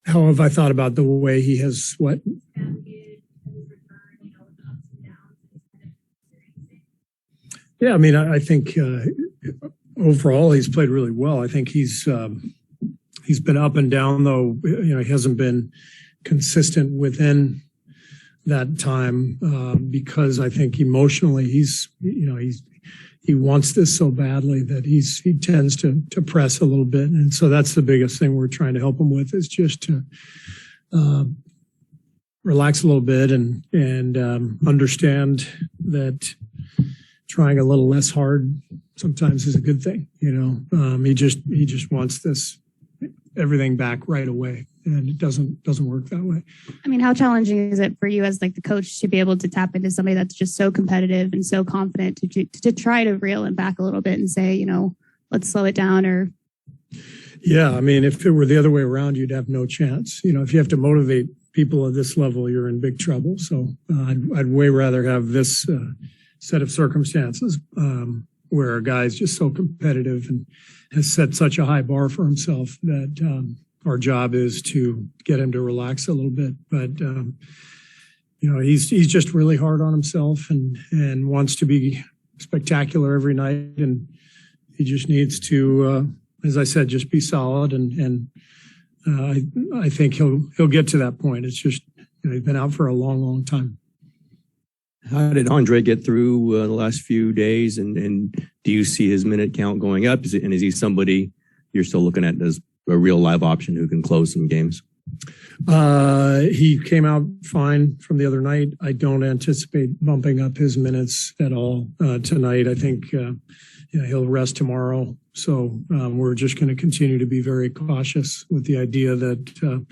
How have I thought about the way he has what? Yeah, I mean, I think overall he's played really well. I think he's been up and down, though. You know, he hasn't been consistent within that time because I think emotionally he wants this so badly that he tends to press a little bit, and so that's the biggest thing we're trying to help him with is just to relax a little bit and understand that trying a little less hard sometimes is a good thing. You know, he just wants everything back right away, and it doesn't work that way. I mean, how challenging is it for you as like the coach to be able to tap into somebody that's just so competitive and so confident to try to reel him back a little bit and say, you know, let's slow it down? Or yeah, I mean, if it were the other way around, you'd have no chance. You know, if you have to motivate people at this level, you're in big trouble. So I'd way rather have this set of circumstances where a guy's just so competitive and has set such a high bar for himself that our job is to get him to relax a little bit. But, you know, he's just really hard on himself and wants to be spectacular every night. And he just needs to, as I said, just be solid. And I think he'll get to that point. It's just, you know, he's been out for a long, long time. How did Andre get through the last few days? And do you see his minute count going up? Is he somebody you're still looking at as a real live option who can close some games? He came out fine from the other night. I don't anticipate bumping up his minutes at all tonight. I think he'll rest tomorrow. So we're just going to continue to be very cautious with the idea that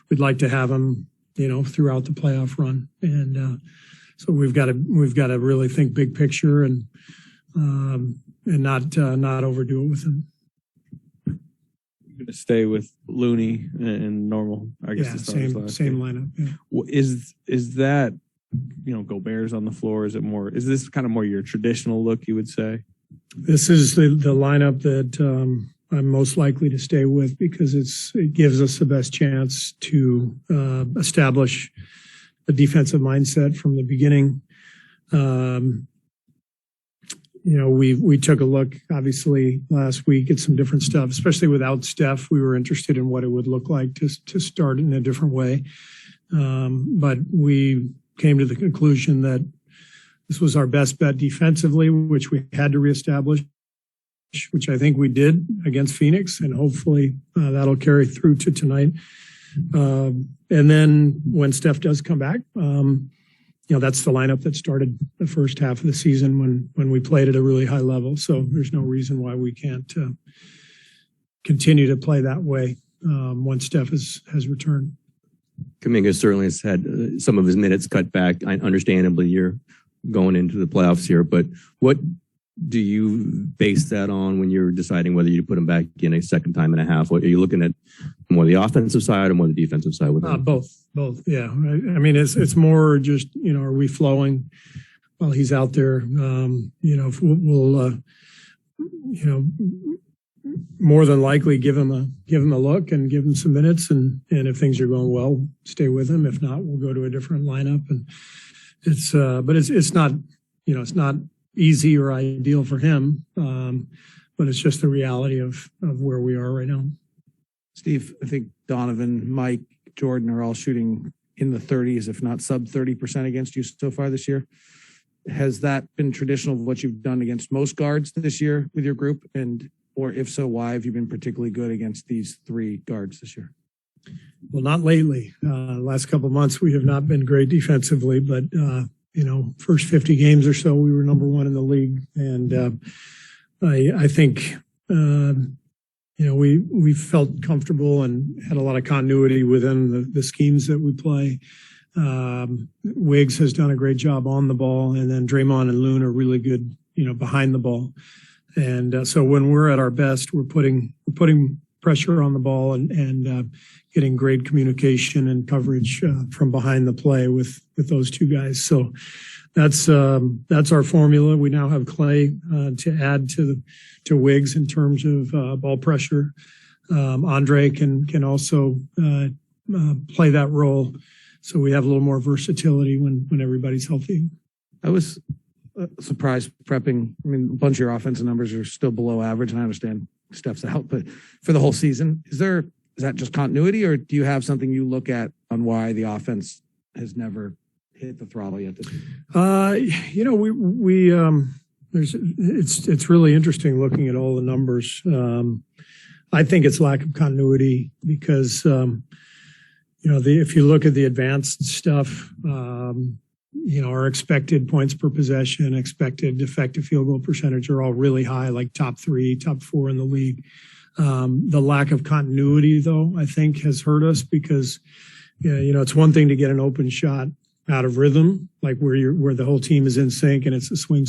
we'd like to have him, you know, throughout the playoff run. And so we've got to really think big picture and not overdo it with him. You're going to stay with Looney and normal, I guess. Yeah, same lineup. Yeah. Is that, you know, Gobert's on the floor? Is this kind of more your traditional look, you would say? This is the lineup that I'm most likely to stay with because it gives us the best chance to establish a defensive mindset from the beginning. You know, we took a look, obviously, last week at some different stuff, especially without Steph. We were interested in what it would look like to start in a different way. But we came to the conclusion that this was our best bet defensively, which we had to reestablish, which I think we did against Phoenix, and hopefully that'll carry through to tonight. And then when Steph does come back, you know, that's the lineup that started the first half of the season when we played at a really high level. So there's no reason why we can't continue to play that way once Steph has returned. Kuminga certainly has had some of his minutes cut back. Understandably, you're going into the playoffs here, but what do you base that on when you're deciding whether you put him back in a second time and a half? Are you looking at more the offensive side or more the defensive side with him? Both. Yeah. I mean, it's more just, you know, are we flowing while he's out there? You know, we'll you know, more than likely give him a look and give him some minutes. And if things are going well, stay with him. If not, we'll go to a different lineup. And but it's not, you know, it's not easy or ideal for him, but it's just the reality of where we are right now. Steve, I think Donovan, Mike, Jordan are all shooting in the 30s, if not sub 30% against you so far this year. Has that been traditional of what you've done against most guards this year with your group? Or if so, why have you been particularly good against these three guards this year? Well, not lately. Last couple of months, we have not been great defensively, but you know, first 50 games or so, we were number one in the league. And I think, you know, we felt comfortable and had a lot of continuity within the schemes that we play. Wiggs has done a great job on the ball, and then Draymond and Loon are really good, you know, behind the ball. And so when we're at our best, we're putting pressure on the ball and getting great communication and coverage from behind the play with those two guys. So that's our formula. We now have Clay to add to Wiggs in terms of ball pressure. Andre can also play that role. So we have a little more versatility when everybody's healthy. I was surprised prepping. I mean, a bunch of your offensive numbers are still below average, and I understand Steph's out, but for the whole season, is that just continuity, or do you have something you look at on why the offense has never hit the throttle yet this year? It's really interesting looking at all the numbers. I think it's lack of continuity because if you look at the advanced stuff, our expected points per possession, expected effective field goal percentage are all really high, like top 3, top 4 in the league. The lack of continuity, though, I think has hurt us because, it's one thing to get an open shot out of rhythm, like where the whole team is in sync and it's a swing.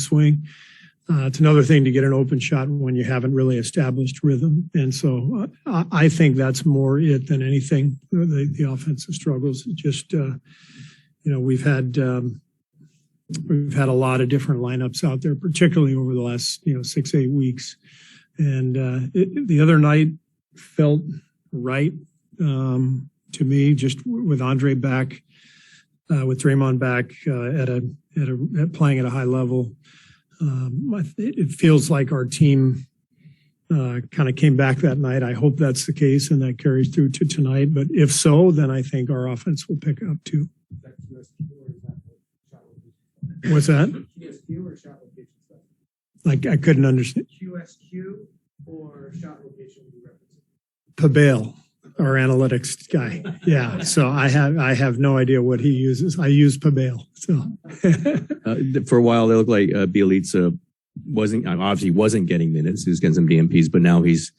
It's another thing to get an open shot when you haven't really established rhythm. And so I think that's more it than anything. The offensive struggles. It's just, we've had a lot of different lineups out there, particularly over the last 6-8 weeks. And the other night felt right to me, just with Andre back, with Draymond back at playing at a high level. It feels like our team kind of came back that night. I hope that's the case and that carries through to tonight. But if so, then I think our offense will pick up too. What's that? QSQ or shot location stuff? Like I couldn't understand. QSQ or shot location reference? Pabel, our analytics guy. Yeah. So I have no idea what he uses. I use Pabel. So for a while, they looked like Bielitsa obviously wasn't getting minutes. He was getting some DMPs, but now he's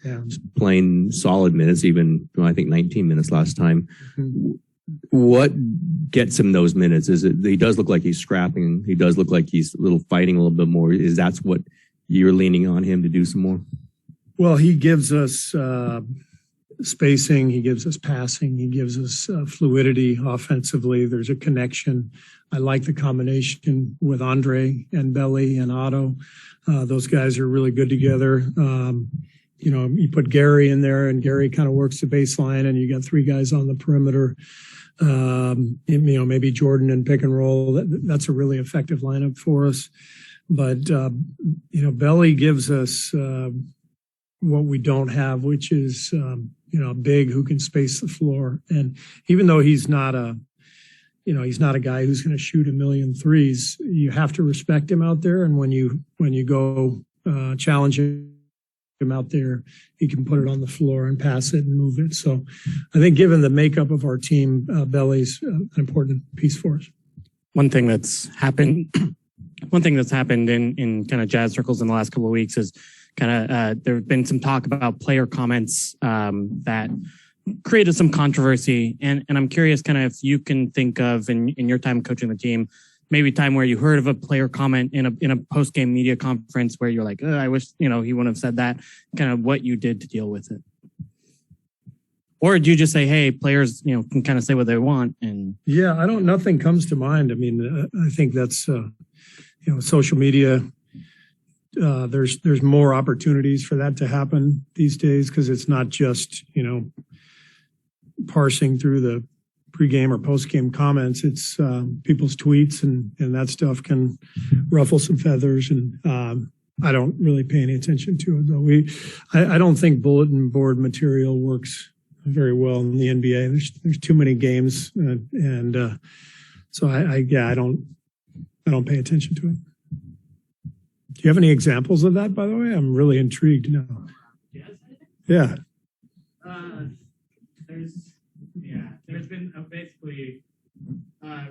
playing solid minutes, even I think 19 minutes last time. Mm-hmm. What gets him those minutes? Is it he does look like he's scrapping? He does look like he's fighting a little bit more. Is that's what you're leaning on him to do some more? Well, he gives us spacing. He gives us passing. He gives us fluidity offensively. There's a connection. I like the combination with Andre and Belly and Otto. Those guys are really good together. You put Gary in there and Gary kind of works the baseline and you got 3 guys on the perimeter. Maybe Jordan and pick and roll. That's a really effective lineup for us. But, Belly gives us what we don't have, which is, big who can space the floor. And even though he's not a guy who's going to shoot a million threes, you have to respect him out there. And when you go challenge him out there, he can put it on the floor and pass it and move it. So I think given the makeup of our team, Belly's an important piece for us. One thing that's happened in kind of Jazz circles in the last couple of weeks is there have been some talk about player comments that created some controversy. And I'm curious kind of if you can think of in your time coaching the team, maybe a time where you heard of a player comment in a post-game media conference where you're like, I wish, he wouldn't have said that, kind of what you did to deal with it. Or do you just say, hey, players, can kind of say what they want? And yeah, nothing comes to mind. I mean, I think that's, social media, there's more opportunities for that to happen these days because it's not just, parsing through the pregame or postgame comments. It's people's tweets and that stuff can ruffle some feathers. And I don't really pay any attention to it, though. I don't think bulletin board material works very well in the NBA. There's too many games. So I don't pay attention to it. Do you have any examples of that, by the way? I'm really intrigued now. Yeah. There's been basically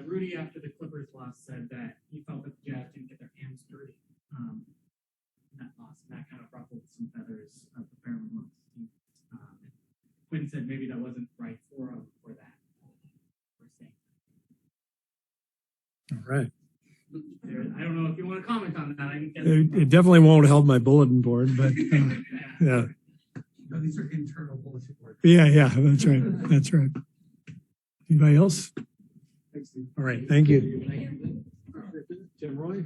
Rudy after the Clippers loss said that he felt that the Jazz didn't get their hands dirty in that loss, and that kind of ruffled some feathers preparing amongst the team. Quinn said maybe that wasn't right for that. All right. I don't know if you want to comment on that. It definitely won't help my bulletin board, but yeah. these are internal bulletin board. Yeah, that's right. That's right. Anybody else? Thanks, Steve. All right, thank you. Jim Roy?